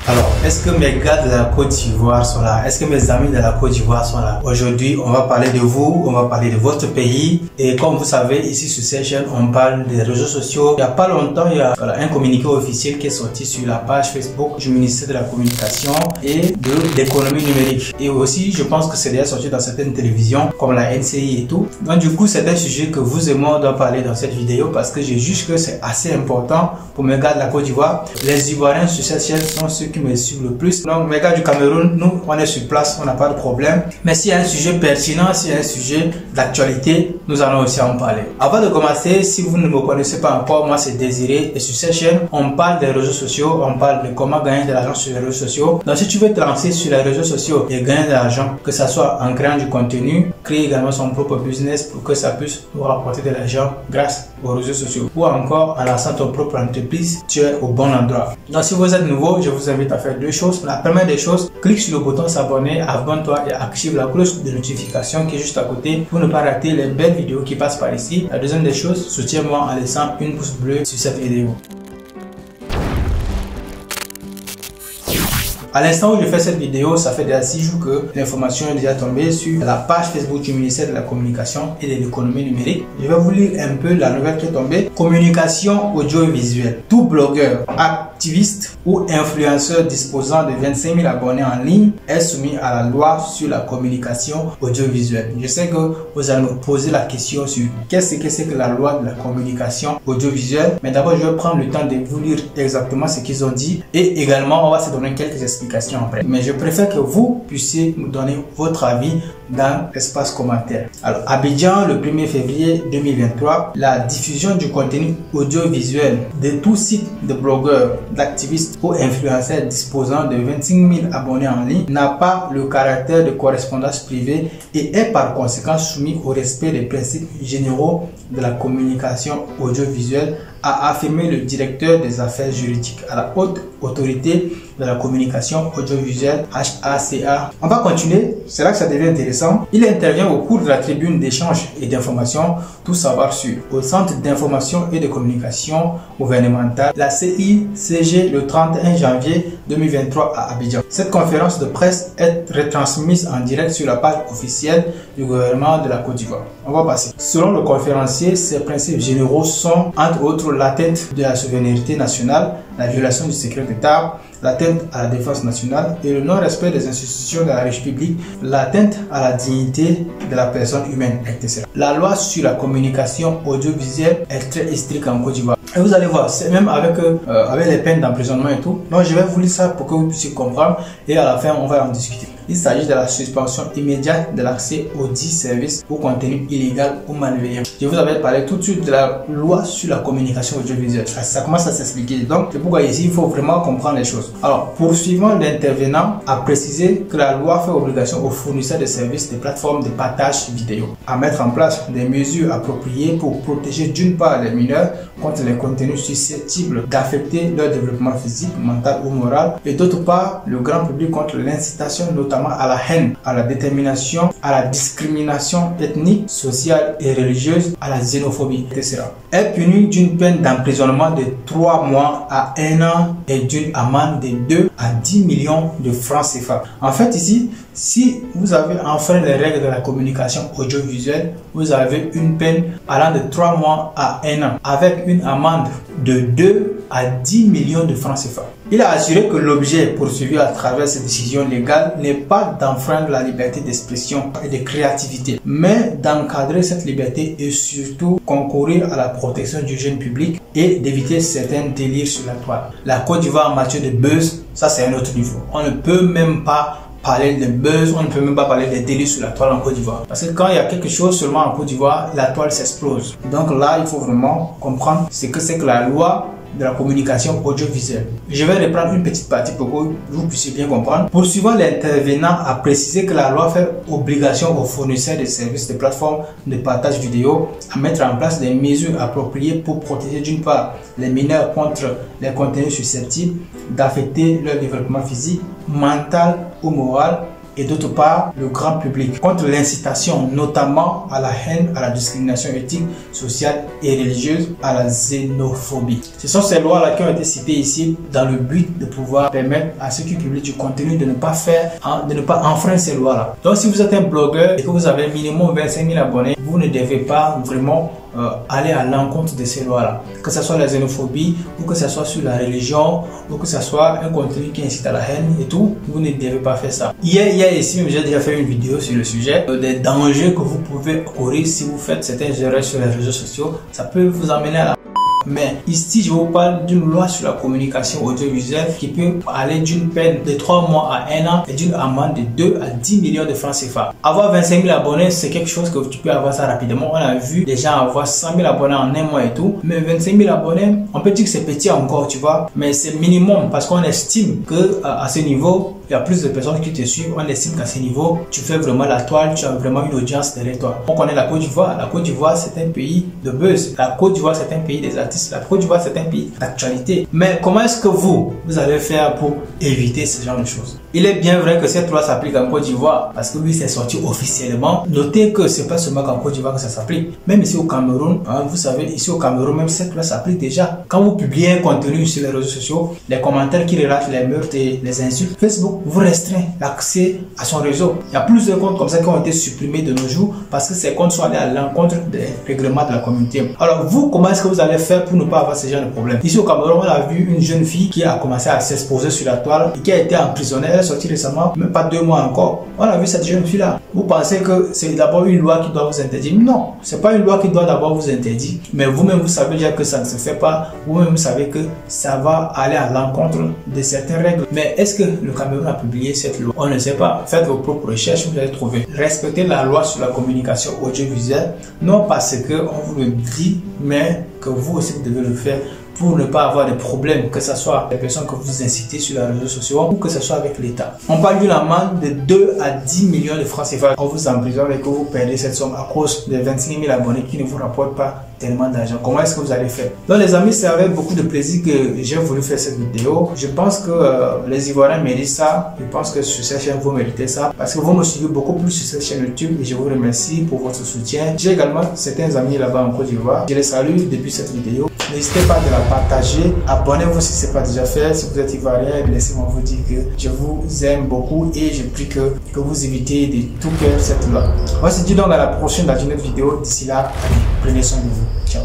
Alors, est-ce que mes gars de la Côte d'Ivoire sont là? Est-ce que mes amis de la Côte d'Ivoire sont là? Aujourd'hui, on va parler de vous, on va parler de votre pays. Et comme vous savez, ici sur cette chaîne, on parle des réseaux sociaux. Il n'y a pas longtemps, il y a un communiqué officiel qui est sorti sur la page Facebook du ministère de la Communication et de l'économie numérique. Et aussi, je pense que c'est déjà sorti dans certaines télévisions, comme la NCI et tout. Donc du coup, c'est un sujet que vous et moi, on doit parler dans cette vidéo parce que je juge que c'est assez important pour mes gars de la Côte d'Ivoire. Les Ivoiriens sur cette chaîne sont ceux qui me suivent le plus. Donc mes gars du Cameroun, nous on est sur place, on n'a pas de problème. Mais s'il y a un sujet pertinent, s'il y a un sujet d'actualité, nous allons aussi en parler. Avant de commencer, si vous ne me connaissez pas encore, moi c'est Désiré et sur cette chaîne, on parle des réseaux sociaux, on parle de comment gagner de l'argent sur les réseaux sociaux. Donc si tu veux te lancer sur les réseaux sociaux et gagner de l'argent, que ça soit en créant du contenu, créer également son propre business pour que ça puisse nous rapporter de l'argent grâce aux réseaux sociaux, ou encore en lançant ton propre entreprise, tu es au bon endroit. Donc si vous êtes nouveau, je vous invite à faire deux choses. La première des choses, clique sur le bouton s'abonner, abonne-toi et active la cloche de notification qui est juste à côté pour ne pas rater les belles vidéos qui passent par ici. La deuxième des choses, soutiens-moi en laissant une pouce bleu sur cette vidéo. À l'instant où je fais cette vidéo, ça fait déjà 6 jours que l'information est déjà tombée sur la page Facebook du ministère de la Communication et de l'économie numérique. Je vais vous lire un peu la nouvelle qui est tombée. Communication audiovisuelle. Tout blogueur, activiste ou influenceur disposant de 25 000 abonnés en ligne est soumis à la loi sur la communication audiovisuelle. Je sais que vous allez me poser la question sur qu'est-ce que c'est que la loi de la communication audiovisuelle. Mais d'abord, je vais prendre le temps de vous lire exactement ce qu'ils ont dit et également, on va se donner quelques explications après. Mais je préfère que vous puissiez me donner votre avis dans l'espace commentaire. Alors, Abidjan, le 1er février 2023, la diffusion du contenu audiovisuel de tout site de blogueurs, d'activistes ou influenceurs disposant de 25 000 abonnés en ligne n'a pas le caractère de correspondance privée et est par conséquent soumis au respect des principes généraux de la communication audiovisuelle, a affirmé le directeur des affaires juridiques à la haute autorité de la communication audiovisuelle HACA. On va continuer, c'est là que ça devient intéressant. Il intervient au cours de la tribune d'échange et d'information, tout savoir sur, au Centre d'information et de communication gouvernementale, la CICG, le 31 janvier 2023 à Abidjan. Cette conférence de presse est retransmise en direct sur la page officielle du gouvernement de la Côte d'Ivoire. On va passer. Selon le conférencier, ces principes généraux sont, entre autres, l'atteinte de la souveraineté nationale, la violation du secret d'État, l'atteinte à la défense nationale et le non-respect des institutions de la République, l'atteinte à la dignité de la personne humaine, etc. La loi sur la communication audiovisuelle est très stricte en Côte d'Ivoire. Et vous allez voir, c'est même avec les peines d'emprisonnement et tout. Donc je vais vous lire ça pour que vous puissiez comprendre et à la fin on va en discuter. Il s'agit de la suspension immédiate de l'accès aux 10 services ou contenu illégal ou malveillant. Je vous avais parlé tout de suite de la loi sur la communication audiovisuelle. Ça commence à s'expliquer. Donc, c'est pourquoi ici, il faut vraiment comprendre les choses. Alors, poursuivant, l'intervenant a précisé que la loi fait obligation aux fournisseurs de services des plateformes de partage vidéo à mettre en place des mesures appropriées pour protéger d'une part les mineurs contre les contenus susceptibles d'affecter leur développement physique, mental ou moral et d'autre part le grand public contre l'incitation notamment à la haine, à la détermination, à la discrimination ethnique, sociale et religieuse, à la xénophobie, etc. Est puni d'une peine d'emprisonnement de 3 mois à 1 an et d'une amende de 2 à 10 millions de francs CFA. En fait ici, si vous avez enfreint les règles de la communication audiovisuelle, vous avez une peine allant de 3 mois à 1 an avec une amende de 2 à 10 millions de francs CFA. Il a assuré que l'objet poursuivi à travers cette décision légale n'est pas d'enfreindre la liberté d'expression et de créativité, mais d'encadrer cette liberté et surtout concourir à la protection du jeune public et d'éviter certains délires sur la toile. La Côte d'Ivoire en matière de buzz, ça c'est un autre niveau. On ne peut même pas parler de buzz, on ne peut même pas parler des délits sur la toile en Côte d'Ivoire. Parce que quand il y a quelque chose seulement en Côte d'Ivoire, la toile s'explose. Donc là, il faut vraiment comprendre ce que c'est que la loi de la communication audiovisuelle. Je vais reprendre une petite partie pour que vous puissiez bien comprendre. Poursuivant, l'intervenant a précisé que la loi fait obligation aux fournisseurs de services de plateformes de partage vidéo à mettre en place des mesures appropriées pour protéger d'une part les mineurs contre les contenus susceptibles d'affecter leur développement physique, mental ou moral et d'autre part le grand public, contre l'incitation notamment à la haine, à la discrimination éthique, sociale et religieuse, à la xénophobie. Ce sont ces lois-là qui ont été citées ici dans le but de pouvoir permettre à ceux qui publient du contenu de ne pas enfreindre ces lois-là. Donc si vous êtes un blogueur et que vous avez minimum 25 000 abonnés, vous ne devez pas vraiment aller à l'encontre de ces lois-là. Que ce soit la xénophobie, ou que ce soit sur la religion, ou que ce soit un contenu qui incite à la haine et tout, vous ne devez pas faire ça. Hier ici, j'ai déjà fait une vidéo sur le sujet des dangers que vous pouvez courir si vous faites certaines erreurs sur les réseaux sociaux. Ça peut vous amener à la... Mais ici, je vous parle d'une loi sur la communication audiovisuelle qui peut aller d'une peine de 3 mois à 1 an et d'une amende de 2 à 10 millions de francs CFA. Avoir 25 000 abonnés, c'est quelque chose que tu peux avoir ça rapidement. On a vu des gens avoir 100 000 abonnés en 1 mois et tout. Mais 25 000 abonnés, on peut dire que c'est petit encore, tu vois. Mais c'est minimum parce qu'on estime que à ce niveau, il y a plus de personnes qui te suivent. On estime qu'à ce niveau, tu fais vraiment la toile, tu as vraiment une audience derrière toi. On connaît la Côte d'Ivoire. La Côte d'Ivoire, c'est un pays de buzz. La Côte d'Ivoire, c'est un pays des artistes. La Côte d'Ivoire, c'est un pays d'actualité. Mais comment est-ce que vous allez faire pour éviter ce genre de choses? Il est bien vrai que cette loi s'applique en Côte d'Ivoire parce que oui, c'est sorti officiellement. Notez que c'est pas seulement qu'en Côte d'Ivoire que ça s'applique. Même ici au Cameroun, hein, vous savez, ici au Cameroun, même cette loi s'applique déjà. Quand vous publiez un contenu sur les réseaux sociaux, les commentaires qui relatent les meurtres et les insultes, Facebook vous restreint l'accès à son réseau. Il y a plusieurs comptes comme ça qui ont été supprimés de nos jours parce que ces comptes sont allés à l'encontre des règlements de la communauté. Alors vous, comment est-ce que vous allez faire pour ne pas avoir ce genre de problème? Ici au Cameroun, on a vu une jeune fille qui a commencé à s'exposer sur la toile et qui a été emprisonnée. Elle est sortie récemment, même pas 2 mois encore. On a vu cette jeune fille là. Vous pensez que c'est d'abord une loi qui doit vous interdire? Non, c'est pas une loi qui doit d'abord vous interdire. Mais vous-même, vous savez déjà que ça ne se fait pas. Vous-même, vous savez que ça va aller à l'encontre de certaines règles. Mais est-ce que le Cameroun a publié cette loi? On ne sait pas. Faites vos propres recherches, vous allez trouver. Respectez la loi sur la communication audiovisuelle, non parce que on vous le dit, mais que vous aussi vous devez le faire pour ne pas avoir de problèmes, que ce soit les personnes que vous incitez sur les réseaux sociaux ou que ce soit avec l'État. On parle d'une amende de 2 à 10 millions de francs CFA. On vous emprisonne et que vous perdez cette somme à cause de 25 000 abonnés qui ne vous rapportent pas tellement d'argent. Comment est-ce que vous allez faire? Donc les amis, c'est avec beaucoup de plaisir que j'ai voulu faire cette vidéo. Je pense que les Ivoiriens méritent ça. Je pense que sur cette chaîne, vous méritez ça parce que vous me suivez beaucoup plus sur cette chaîne YouTube et je vous remercie pour votre soutien. J'ai également certains amis là-bas en Côte d'Ivoire. Je les salue depuis cette vidéo. N'hésitez pas à la partager. Abonnez-vous si ce n'est pas déjà fait. Si vous êtes Ivoirien, laissez-moi vous dire que je vous aime beaucoup et je prie que vous évitez de tout cœur cette loi. On se dit donc à la prochaine dans une autre vidéo. D'ici là, allez, prenez soin de vous. Ciao.